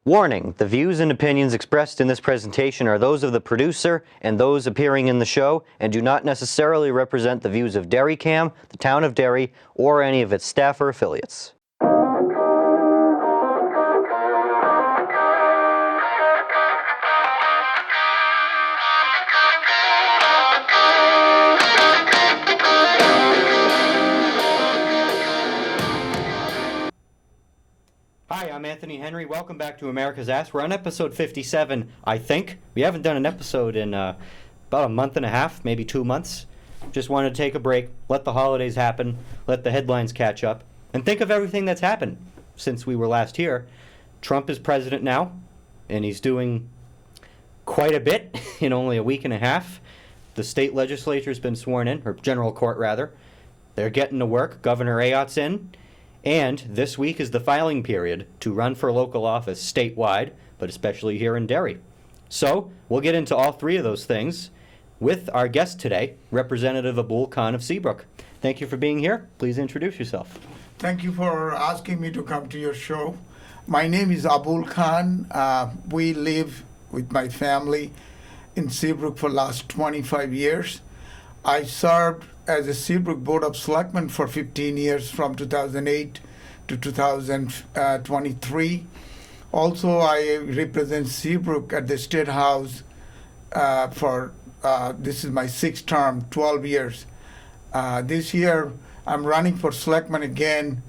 Warning, the views and opinions expressed in this presentation are those of the producer and those appearing in the show and do not necessarily represent the views of DerryCam, the Town of Derry, or any of its staff or affiliates. Hi, I'm Anthony Henry. Welcome back to America's Ass. We're on episode 57, I think. We haven't done an episode in about a month and a half, maybe 2 months. Just wanted to take a break, let the holidays happen, let the headlines catch up, and think of everything that's happened since we were last here. Trump is president now, and he's doing quite a bit in only a week and a half. The state legislature's been sworn in, or general court rather. They're getting to work. Governor Ayyott's in. And this week is the filing period to run for local office statewide, but especially here in Derry. So we'll get into all three of those things with our guest today, Representative Aboul of Seabrook. Thank you for being here. Please introduce yourself. Thank you for asking me to come to your show. My name is Aboul Khan. We live with my family in Seabrook for the last 25 years. I served as a Seabrook Board of Selectmen for 15 years from 2008 to 2023. Also, I represent Seabrook at the State House this is my sixth term, 12 years. This year, I'm running for Selectman again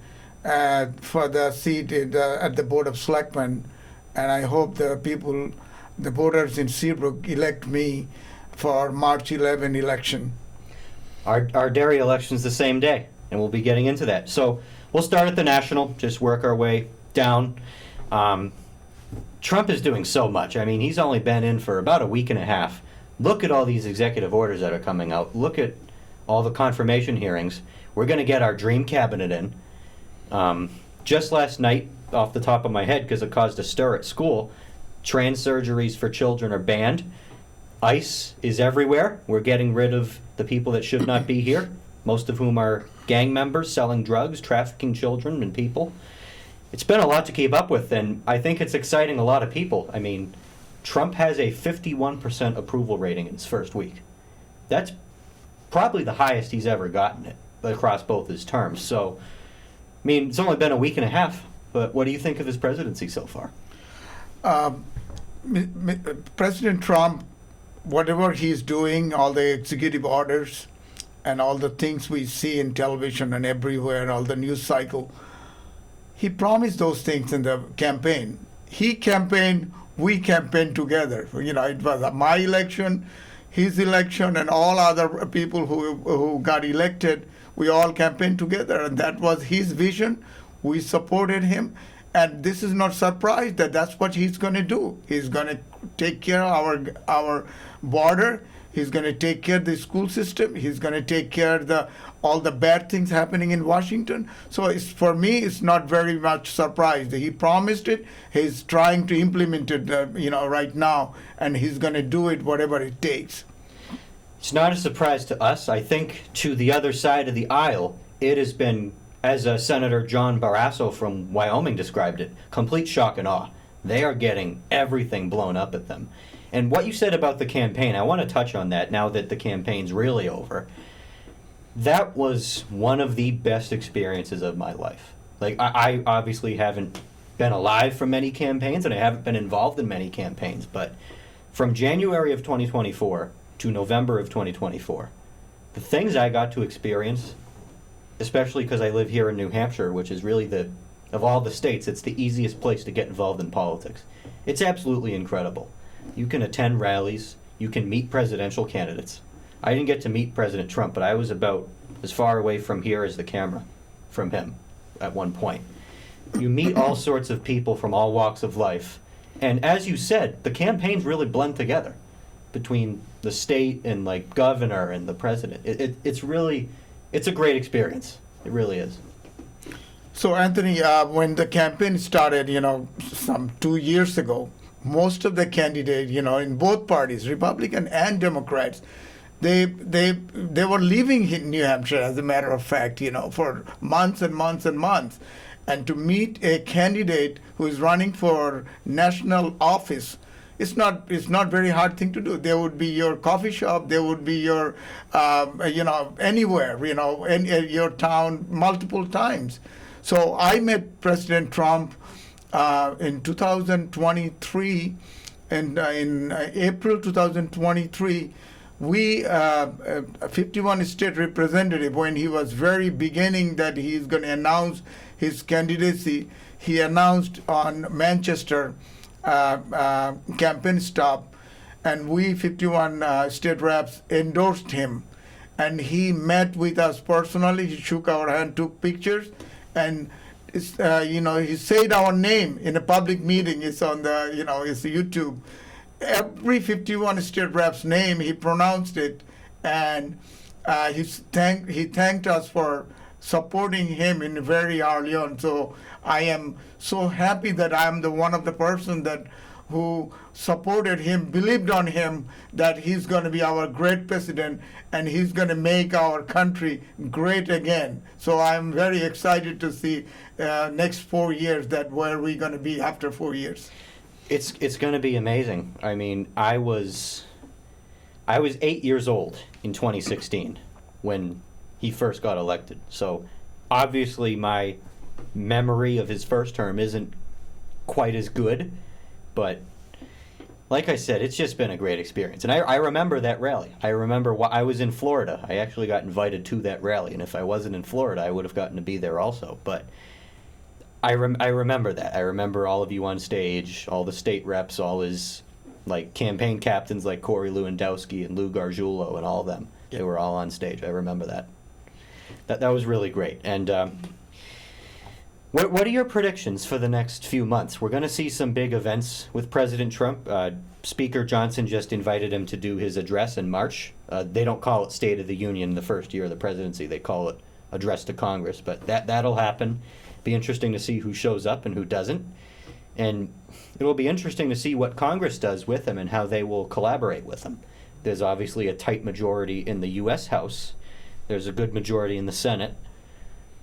for the seat at the Board of Selectmen, and I hope the voters in Seabrook elect me for March 11 election. Our Derry election's the same day, and we'll be getting into that. So we'll start at the national, just work our way down. Trump is doing so much. I mean, he's only been in for about a week and a half. Look at all these executive orders that are coming out. Look at all the confirmation hearings. We're going to get our dream cabinet in. Just last night, off the top of my head, because it caused a stir at school, trans surgeries for children are banned. ICE is everywhere. We're getting rid of the people that should not be here, most of whom are gang members selling drugs, trafficking children and people. It's been a lot to keep up with, and I think it's exciting a lot of people. I mean, Trump has a 51% approval rating in his first week. That's probably the highest he's ever gotten it across both his terms. So, I mean, it's only been a week and a half, but what do you think of his presidency so far? President Trump, whatever he's doing, all the executive orders and all the things we see in television and everywhere, all the news cycle, he promised those things in the campaign. He campaigned, we campaigned together. You know, it was my election, his election, and all other people who got elected. We all campaigned together, and that was his vision. We supported him. And this is not surprise that's what he's going to do. He's going to take care of our border. He's going to take care of the school system. He's going to take care of all the bad things happening in Washington. So for me, it's not very much surprise. He promised it. He's trying to implement it, right now, and he's going to do it whatever it takes. It's not a surprise to us. I think to the other side of the aisle, it has been, as Senator John Barrasso from Wyoming described it, complete shock and awe. They are getting everything blown up at them. And what you said about the campaign, I want to touch on that now that the campaign's really over. That was one of the best experiences of my life. Like, I obviously haven't been alive for many campaigns, and I haven't been involved in many campaigns, but from January of 2024 to November of 2024, the things I got to experience, especially because I live here in New Hampshire, which is really of all the states, it's the easiest place to get involved in politics. It's absolutely incredible. You can attend rallies. You can meet presidential candidates. I didn't get to meet President Trump, but I was about as far away from here as the camera from him at one point. You meet all sorts of people from all walks of life. And as you said, the campaigns really blend together between the state and like governor and the president. It's a great experience. It really is. So, Anthony, when the campaign started, some 2 years ago, most of the candidates, in both parties, Republican and Democrats, they were living in New Hampshire, as a matter of fact, for months and months and months. And to meet a candidate who is running for national office, it's not very hard thing to do. There would be your coffee shop, there would be your anywhere, in your town multiple times. So I met President Trump in 2023, and in April 2023. We 51 state representative, when he was very beginning that he's going to announce his candidacy, he announced on Manchester campaign stop, and we 51 state reps endorsed him, and he met with us personally. He shook our hand, took pictures, and he said our name in a public meeting. It's on the it's YouTube. Every 51 state reps name, he pronounced it, and he thanked us for supporting him in very early on. So I am so happy that I am the one of the person that who supported him, believed on him that he's going to be our great president and he's going to make our country great again. So I'm very excited to see next 4 years that where we're going to be after 4 years. It's going to be amazing. I mean, I was 8 years old in 2016 when he first got elected. So obviously my memory of his first term isn't quite as good, but like I said, it's just been a great experience. And I remember that rally. I remember I was in Florida. I actually got invited to that rally, and if I wasn't in Florida, I would have gotten to be there also. But I remember that. I remember all of you on stage, all the state reps, all his campaign captains like Corey Lewandowski and Lou Gargiulo and all of them. They were all on stage. I remember that. That was really great. And what are your predictions for the next few months? We're going to see some big events with President Trump. Speaker Johnson just invited him to do his address in March. They don't call it State of the Union the first year of the presidency. They call it Address to Congress. But that'll happen. Be interesting to see who shows up and who doesn't. And it'll be interesting to see what Congress does with him and how they will collaborate with him. There's obviously a tight majority in the U.S. House. There's a good majority in the Senate.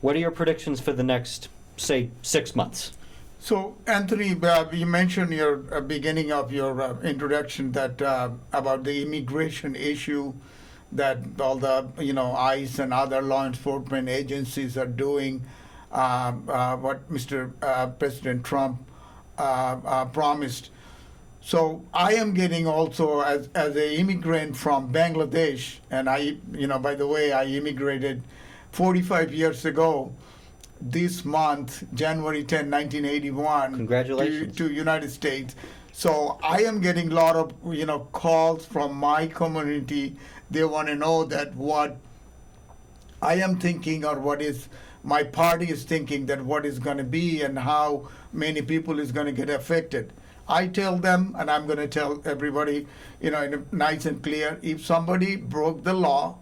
What are your predictions for the next, say, 6 months? So, Anthony, you mentioned your beginning of your introduction that about the immigration issue that all the ICE and other law enforcement agencies are doing. What Mr. President Trump promised. So I am getting also as an immigrant from Bangladesh, and by the way, I immigrated 45 years ago. This month, January 10, 1981, Congratulations. to United States. So I am getting a lot of calls from my community. They want to know that what I am thinking or what is my party is thinking that what is going to be and how many people is going to get affected. I tell them, and I'm going to tell everybody, in a nice and clear, if somebody broke the law,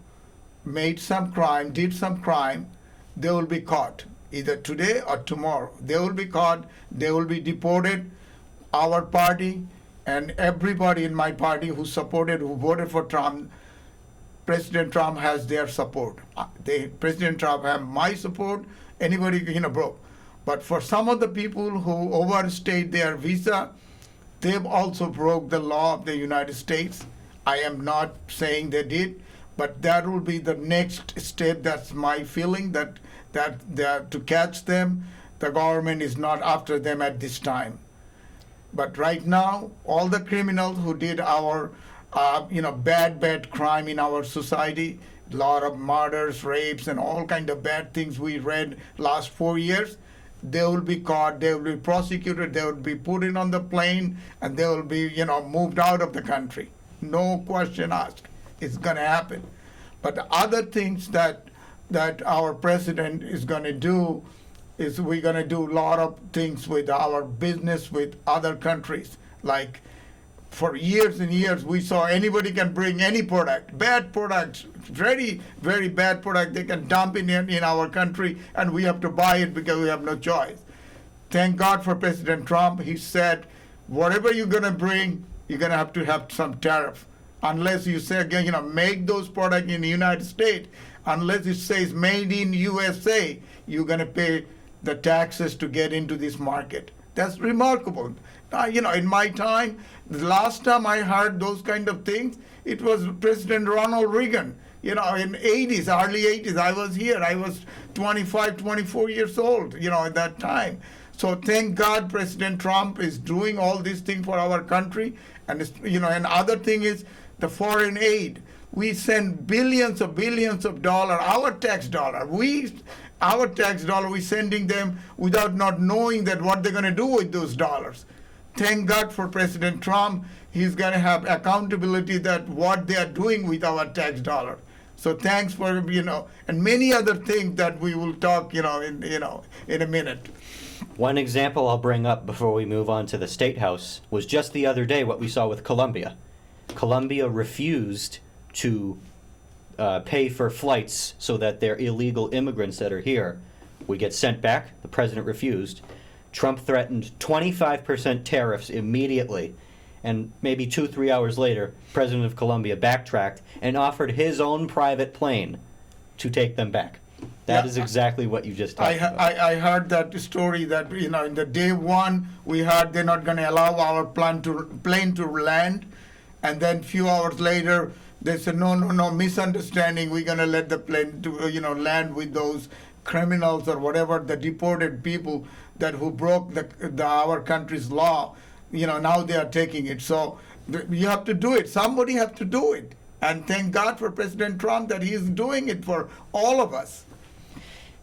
made some crime, did some crime, they will be caught, either today or tomorrow. They will be caught, they will be deported. Our party and everybody in my party who voted for Trump, President Trump has their support. President Trump has my support. Anybody, broke. But for some of the people who overstayed their visa, they've also broke the law of the United States. I am not saying they did, but that will be the next step. That's my feeling that to catch them, the government is not after them at this time. But right now, all the criminals who did our bad crime in our society, a lot of murders, rapes, and all kind of bad things we read last 4 years, they will be caught, they will be prosecuted, they will be put in on the plane, and they will be, moved out of the country. No question asked. It's going to happen. But the other things that our president is going to do is we're going to do a lot of things with our business with other countries. Like for years and years, we saw anybody can bring any product, bad products, very, very bad product. They can dump in our country, and we have to buy it because we have no choice. Thank God for President Trump. He said, whatever you're going to bring, you're going to have some tariff. Unless you say, make those products in the United States, unless it says made in USA, you're going to pay the taxes to get into this market. That's remarkable. In my time, the last time I heard those kind of things, it was President Ronald Reagan. In 80s, early 80s, I was here. I was 25, 24 years old, at that time. So thank God President Trump is doing all these things for our country. And, and other thing is the foreign aid. We send billions of dollars, our tax dollar. We sending them without not knowing that what they're going to do with those dollars. Thank God for President Trump. He's going to have accountability that what they are doing with our tax dollar. So thanks for, and many other things that we will talk, in a minute. One example I'll bring up before we move on to the State House was just the other day what we saw with Colombia. Colombia refused to pay for flights so that their illegal immigrants that are here would get sent back. The president refused. Trump threatened 25% tariffs immediately. And maybe 2-3 hours later, President of Colombia backtracked and offered his own private plane to take them back. That is exactly what you just talked about. I heard that story that, in the day one, we heard they're not going to allow our plane to land. And then few hours later, they said, no, misunderstanding. We're going to let the plane to, land with those criminals or whatever, the deported people who broke our country's law. Now they are taking it. So you have to do it. Somebody have to do it. And thank God for President Trump that he's doing it for all of us.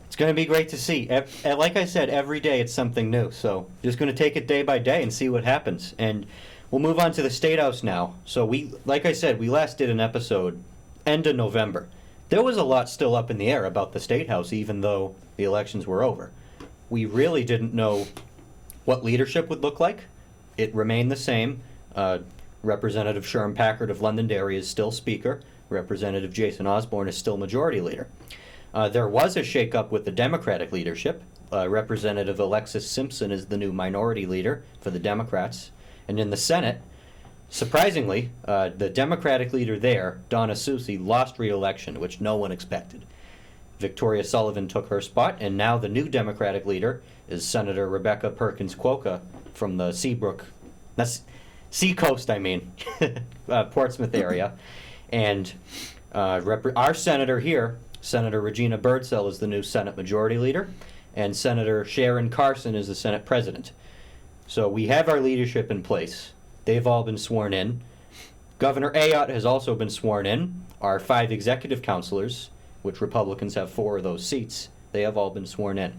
It's going to be great to see. Like I said, every day it's something new. So just going to take it day by day and see what happens. And we'll move on to the State House now. So like I said, we last did an episode end of November. There was a lot still up in the air about the State House, even though the elections were over. We really didn't know what leadership would look like. It remained the same. Representative Sherm Packard of Londonderry is still Speaker. Representative Jason Osborne is still Majority Leader. There was a shakeup with the Democratic leadership. Representative Alexis Simpson is the new Minority Leader for the Democrats. And in the Senate, surprisingly, the Democratic leader there, Donna Soucy, lost re-election, which no one expected. Victoria Sullivan took her spot, and now the new Democratic leader is Senator Rebecca Perkins Quokka from the Seacoast, Portsmouth area. And our senator here, Senator Regina Birdsell, is the new Senate Majority Leader, and Senator Sharon Carson is the Senate President. So we have our leadership in place. They've all been sworn in. Governor Ayotte has also been sworn in. Our 5 executive counselors, which Republicans have 4 of those seats, they have all been sworn in.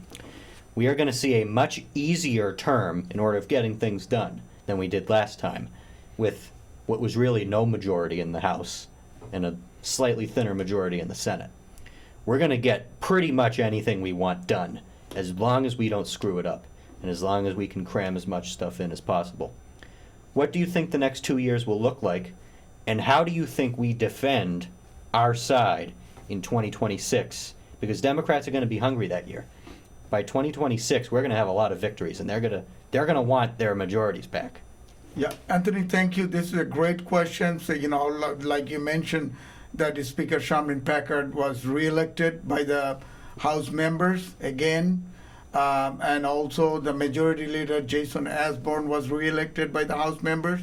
We are going to see a much easier term in order of getting things done than we did last time, with what was really no majority in the House and a slightly thinner majority in the Senate. We're going to get pretty much anything we want done, as long as we don't screw it up, and as long as we can cram as much stuff in as possible. What do you think the next 2 years will look like, and how do you think we defend our side in 2026? Because Democrats are going to be hungry that year. By 2026, we're going to have a lot of victories, and they're going to want their majorities back. Yeah, Anthony, thank you. This is a great question. So, like you mentioned, that Speaker Sherman Packard was reelected by the House members again. And also the Majority Leader Jason Osborne was reelected by the House members.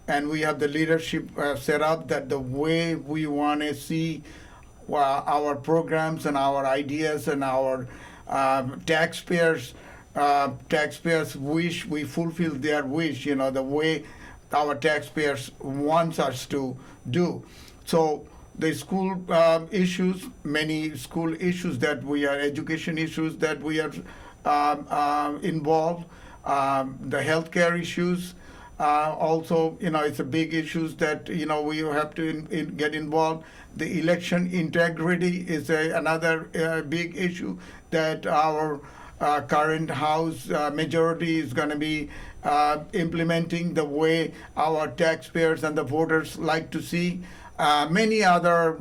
And we have the leadership set up that the way we want to see our programs and our ideas and our taxpayers' wish, we fulfill their wish, the way our taxpayers wants us to do. So the school issues, many school issues that we are, education issues that we are involved, the healthcare issues, also, it's a big issues that, we have to get involved. The election integrity is another big issue that our current House majority is going to be implementing the way our taxpayers and the voters like to see. Many other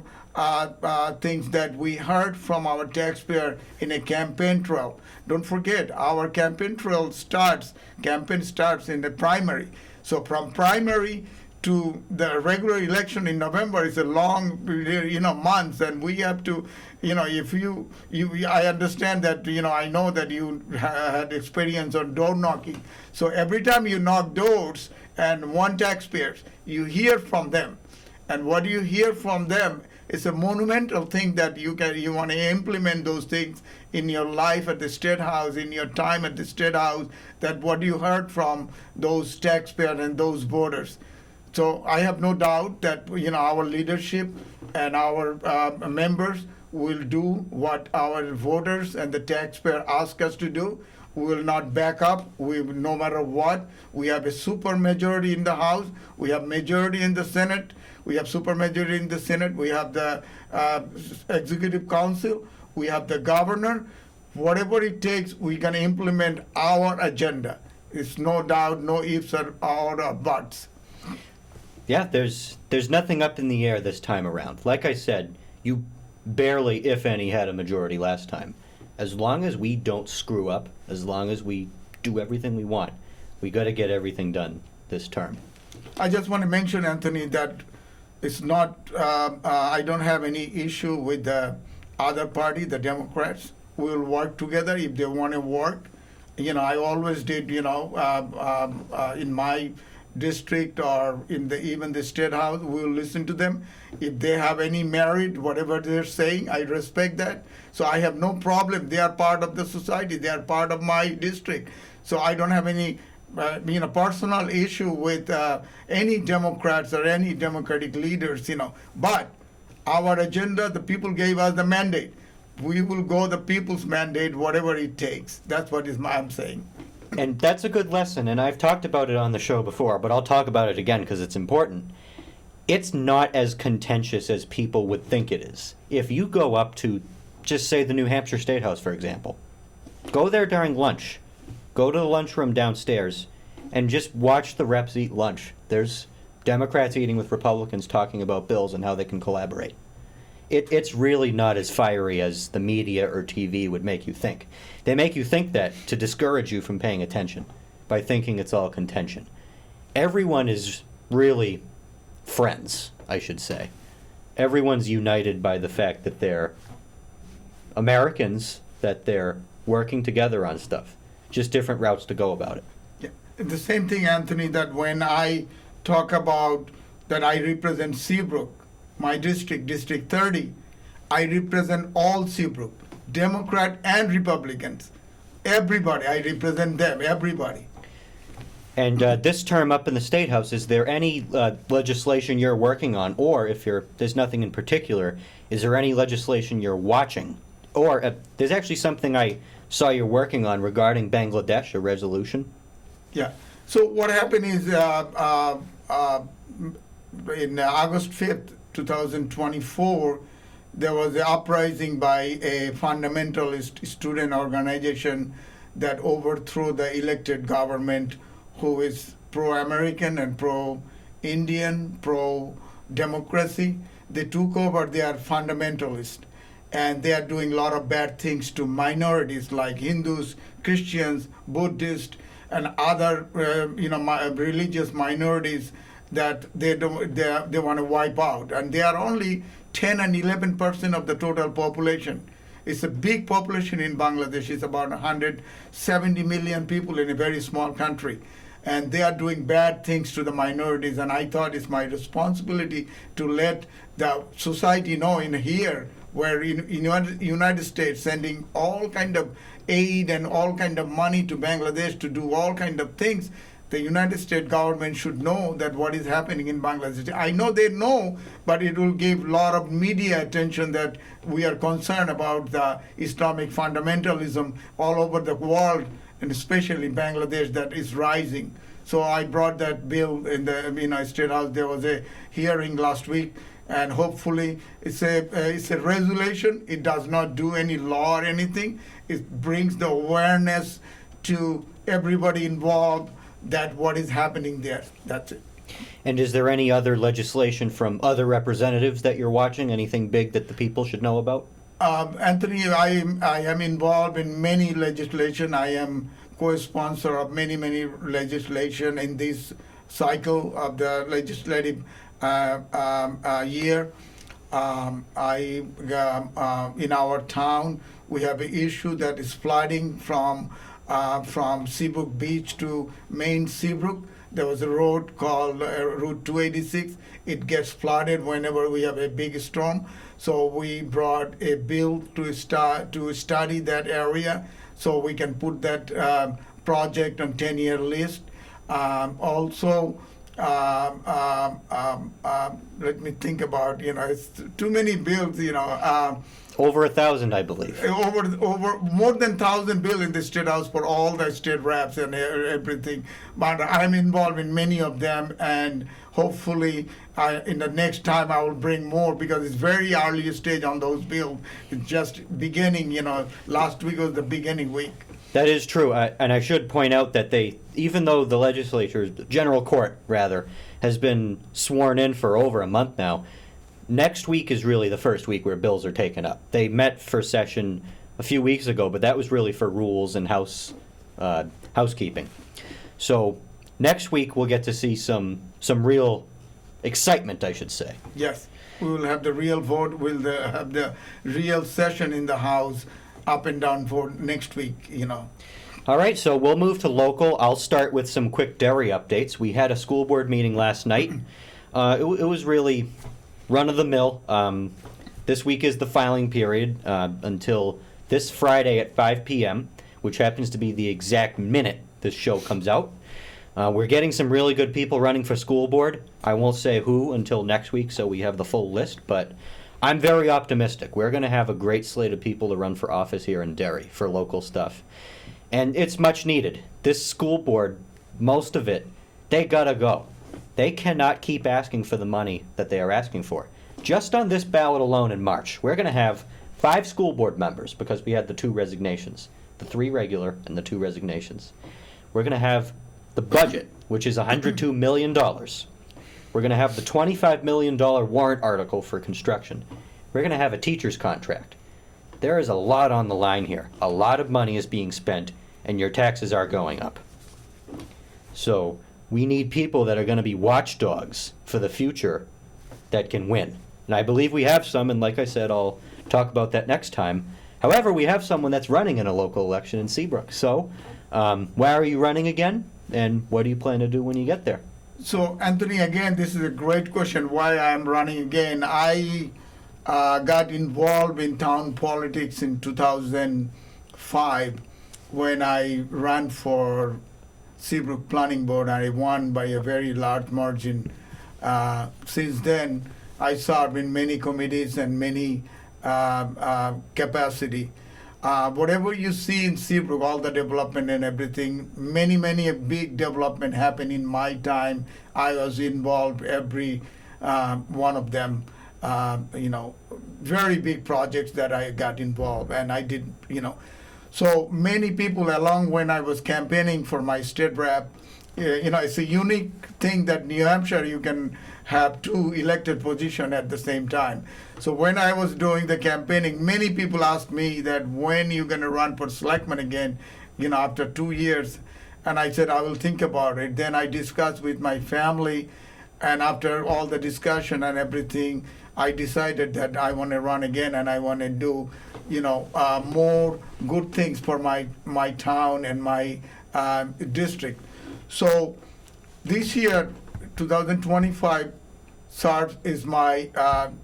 things that we heard from our taxpayer in a campaign trail. Don't forget, our campaign starts in the primary. So from primary to the regular election in November is a long, months, and we have to, if I understand that, I know that you had experience on door knocking. So every time you knock doors and want taxpayers, you hear from them, and what you hear from them is a monumental thing that you want to implement those things in your life at the State House, in your time at the State House, that what you heard from those taxpayers and those voters. So I have no doubt that our leadership and our members will do what our voters and the taxpayer ask us to do. We will not back up. No matter what. We have a super majority in the House. We have majority in the Senate. We have super majority in the Senate. We have the Executive Council. We have the governor. Whatever it takes, we're going to implement our agenda. It's no doubt, no ifs or buts. Yeah, there's nothing up in the air this time around. Like I said, you barely, if any, had a majority last time. As long as we don't screw up, as long as we do everything we want, we got to get everything done this term. I just want to mention, Anthony, that it's not, I don't have any issue with the other party, the Democrats. We'll work together if they want to work. I always did, in my district or in even the State House, we'll listen to them. If they have any merit, whatever they're saying, I respect that. So I have no problem. They are part of the society. They are part of my district. So I don't have any personal issue with any Democrats or any Democratic leaders, But our agenda, the people gave us the mandate. We will go the people's mandate, whatever it takes. That's what I'm saying. And that's a good lesson, and I've talked about it on the show before, but I'll talk about it again because it's important. It's not as contentious as people would think it is. If you go up to, just say, the New Hampshire State House, for example, go there during lunch, go to the lunchroom downstairs, and just watch the reps eat lunch. There's Democrats eating with Republicans talking about bills and how they can collaborate. It's really not as fiery as the media or TV would make you think. They make you think that to discourage you from paying attention by thinking it's all contention. Everyone is really friends, I should say. Everyone's united by the fact that they're Americans, that they're working together on stuff. Just different routes to go about it. Yeah. The same thing, Anthony, that when I talk about that I represent Seabrook, my district, District 30, I represent all Seabrook, Democrat and Republicans. Everybody, I represent them, everybody. And this term up in the State House, is there any legislation you're working on, or if there's nothing in particular, is there any legislation you're watching? Or there's actually something I saw you're working on regarding Bangladesh, a resolution? Yeah. So what happened is in August 5th, 2024, there was an uprising by a fundamentalist student organization that overthrew the elected government, who is pro-American and pro-Indian, pro-democracy. They took over. They are fundamentalist, and they are doing a lot of bad things to minorities like Hindus, Christians, Buddhists, and other religious minorities that they want to wipe out. And they are only 10 and 11% of the total population. It's a big population in Bangladesh. It's about 170 million people in a very small country. And they are doing bad things to the minorities. And I thought it's my responsibility to let the society know in here, where in United States sending all kind of aid and all kind of money to Bangladesh to do all kind of things. The United States government should know that what is happening in Bangladesh. I know they know, but it will give a lot of media attention that we are concerned about the Islamic fundamentalism all over the world, and especially Bangladesh, that is rising. So I brought that bill in the State House. There was a hearing last week, and hopefully it's a resolution. It does not do any law or anything. It brings the awareness to everybody involved that what is happening there. That's it. And is there any other legislation from other representatives that you're watching? Anything big that the people should know about? Anthony, I am involved in many legislation. I am co-sponsor of many legislation in this cycle of the legislative year. In our town, we have an issue that is flooding from Seabrook Beach to Main Seabrook. There was a road called Route 286. It gets flooded whenever we have a big storm. So we brought a bill to study that area, so we can put that project on 10-year list. Also, let me think about, it's too many bills, Over 1,000, I believe. over more than 1,000 bills in the state house for all the state reps and everything. But I'm involved in many of them, and hopefully in the next time I will bring more, because it's very early stage on those bills. It's just beginning, last week was the beginning week. That is true, and I should point out that even though the legislature, general court rather, has been sworn in for over a month now, next week is really the first week where bills are taken up. They met for session a few weeks ago, but that was really for rules and housekeeping. So next week we'll get to see some real excitement, I should say. Yes, we will have the real vote. We'll have the real session in the House up and down for next week, All right, so we'll move to local. I'll start with some quick Derry updates. We had a school board meeting last night. It was really run-of-the-mill. This week is the filing period until this Friday at 5 p.m., which happens to be the exact minute this show comes out. We're getting some really good people running for school board. I won't say who until next week, so we have the full list, but I'm very optimistic. We're going to have a great slate of people to run for office here in Derry for local stuff. And it's much needed. This school board, most of it, they gotta go. They cannot keep asking for the money that they are asking for. Just on this ballot alone in March, we're going to have 5 school board members, because we had the 2 resignations, the 3 regular and the 2 resignations. We're going to have the budget, which is $102 million. We're going to have the $25 million warrant article for construction. We're going to have a teacher's contract. There is a lot on the line here. A lot of money is being spent, and your taxes are going up. So we need people that are going to be watchdogs for the future that can win. And I believe we have some, and like I said, I'll talk about that next time. However, we have someone that's running in a local election in Seabrook. So why are you running again, and what do you plan to do when you get there? So, Anthony, again, this is a great question, why I'm running again. I got involved in town politics in 2005 when I ran for Seabrook Planning Board. I won by a very large margin. Since then, I served in many committees and many capacity. Whatever you see in Seabrook, all the development and everything, many big development happened in my time. I was involved every one of them. Very big projects that I got involved, and I did, So many people along when I was campaigning for my state rep, it's a unique thing that New Hampshire, you can have 2 elected positions at the same time. So when I was doing the campaigning, many people asked me that when you're going to run for selectman again, after 2 years. And I said, I will think about it. Then I discussed with my family, and after all the discussion and everything, I decided that I want to run again, and I want to do, more good things for my town and my district. So this year, 2025, is my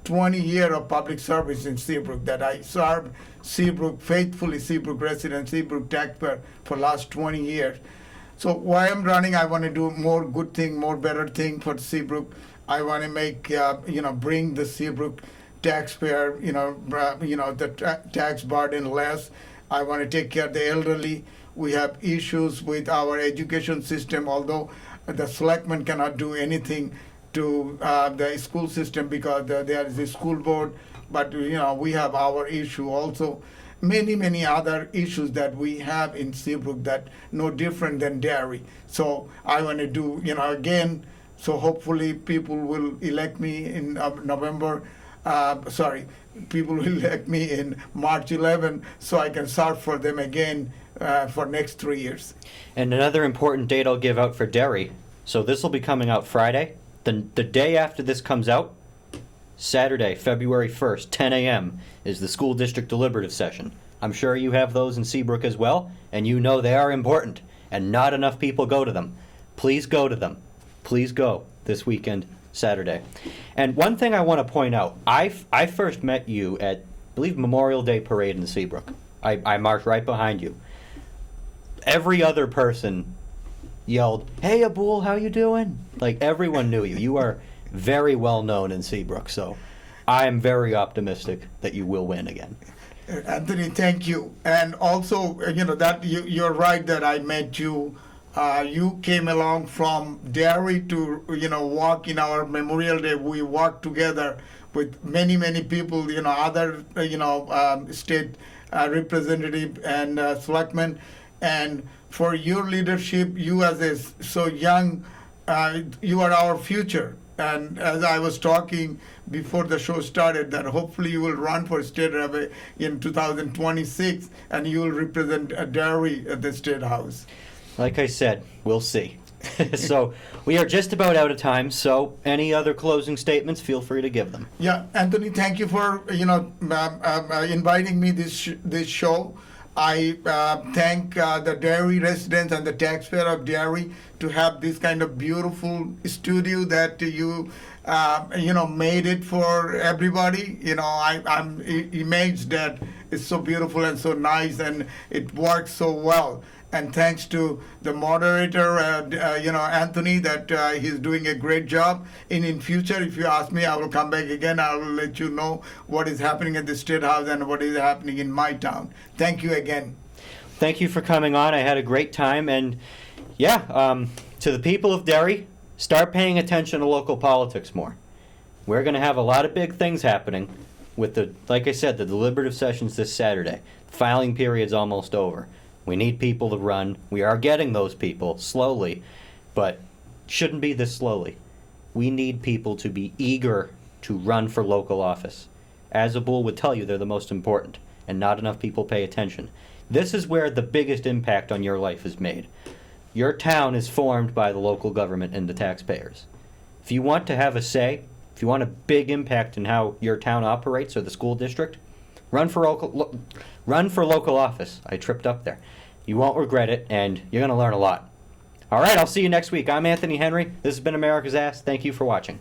20 year of public service in Seabrook, that I served Seabrook faithfully, Seabrook resident, Seabrook taxpayer for last 20 years. So why I'm running, I want to do more good thing, more better thing for Seabrook. I want to make, bring the Seabrook taxpayer, the tax burden less. I want to take care of the elderly. We have issues with our education system, although the selectmen cannot do anything to the school system because there is a school board, but we have our issue also. Many other issues that we have in Seabrook that no different than Derry. So I want to do, again, so hopefully people will elect me in November. People will elect me in March 11, so I can serve for them again for next 3 years. And another important date I'll give out for Derry, So this will be coming out Friday. The day after this comes out, Saturday, February 1st, 10 a.m., is the school district deliberative session. I'm sure you have those in Seabrook as well, and you know they are important, and not enough people go to them. Please go to them. Please go this weekend, Saturday. And one thing I want to point out, I first met you at, I believe, Memorial Day Parade in Seabrook. I marched right behind you. Every other person yelled, "Hey, Aboul, how you doing?" Like, everyone knew you. You are very well known in Seabrook, so I am very optimistic that you will win again. Anthony, thank you. And also, that you're right that I met you. You came along from Derry to, walk in our Memorial Day. We walked together with many people, other, state representative and selectmen. And for your leadership, you as so young, you are our future. And as I was talking before the show started, that hopefully you will run for state rep in 2026, and you will represent Derry at the State House. Like I said, we'll see. So we are just about out of time, so any other closing statements, feel free to give them. Yeah, Anthony, thank you for inviting me this show. I thank the Derry residents and the taxpayer of Derry to have this kind of beautiful studio that you made it for everybody. I'm amazed that it's so beautiful and so nice, and it works so well. And thanks to the moderator, Anthony, that he's doing a great job. In future, if you ask me, I will come back again. I will let you know what is happening at the State House and what is happening in my town. Thank you again. Thank you for coming on. I had a great time. And to the people of Derry, start paying attention to local politics more. We're going to have a lot of big things happening with like I said, the deliberative sessions this Saturday. Filing period's almost over. We need people to run. We are getting those people slowly, but shouldn't be this slowly. We need people to be eager to run for local office. As Aboul would tell you, they're the most important, and not enough people pay attention. This is where the biggest impact on your life is made. Your town is formed by the local government and the taxpayers. If you want to have a say, if you want a big impact in how your town operates or the school district, run for local office. I tripped up there. You won't regret it, and you're going to learn a lot. All right, I'll see you next week. I'm Anthony Henry. This has been America's Ass. Thank you for watching.